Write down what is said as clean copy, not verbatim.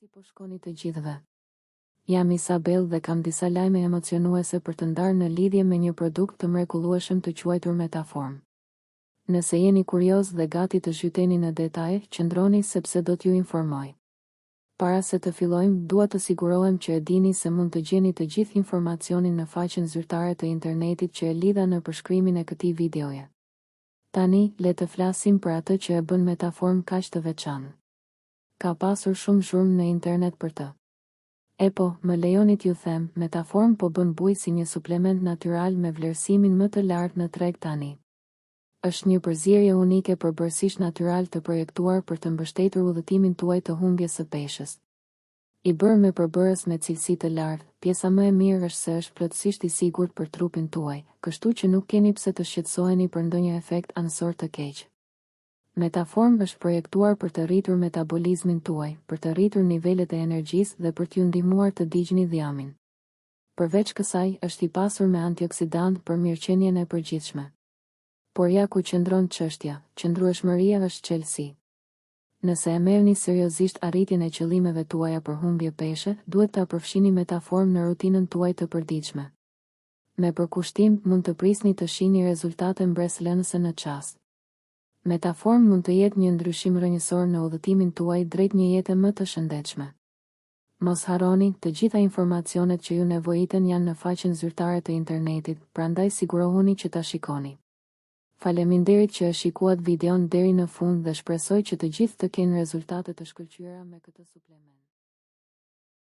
Si po shkoni të gjithëve? Jam Isabel dhe kam disa lajme emocionuese për të ndarë në lidhje me një produkt të mrekullueshëm të quajtur Metaform. Nëse jeni kurioz dhe gati të zhyteni në detaje, qëndroni sepse do t'ju informoj. Para se të fillojmë, dua të sigurohem që e dini se mund të gjeni të gjithë informacionin në faqen zyrtare të internetit që e lidha në përshkrimin e këtij videoje. Tani, le të flasim për atë që e bën Metaform kaq të veçantë. Ka pasur shumë zhurmë në internet për të. E po, më lejoni t'ju them, Metaform po bën bujë si një suplement natyral me vlerësimin më të lartë në treg tani. Është një përzierje unike përbërësisht natyral të projektuar për të mbështetur udhëtimin tuaj të humbjes së peshës. I bërë me përbërës me cilësi të lartë, pjesa më e mirë është se është plotësisht i sigurt për trupin tuaj, kështu që nuk keni pse të shqetësoheni për ndonjë efekt anësor të keq. Metaform është projektuar për të rritur metabolizmin tuaj, për të rritur nivelet e energjisë dhe për t'ju ndihmuar të ndiqni dhjamin. Përveç kësaj, është i pasur me antioksidant për mirëqenien e përgjithshme. Por ja ku qëndron çështja, qëndrueshmëria është çelësi. Nëse e merrni seriozisht arritjen e qëllimeve tuaja për humbje peshe, duhet ta përfshini Metaform në rutinën tuaj të përditshme. Me përkushtim, mund të prisni të shihni rezultate mbreslënëse në çast. Metaform mund të jetë një ndryshim rrënjësor në udhëtimin tuaj drejt një jete më të shëndetshme. Mos harroni, të gjitha informacionet që ju nevojiten janë në faqen zyrtare të internetit, prandaj sigurohuni që ta shikoni. Faleminderit që e shikuat videon deri në fund dhe shpresoj që të gjithë të kenë rezultate të shkëlqyera me këtë suplement.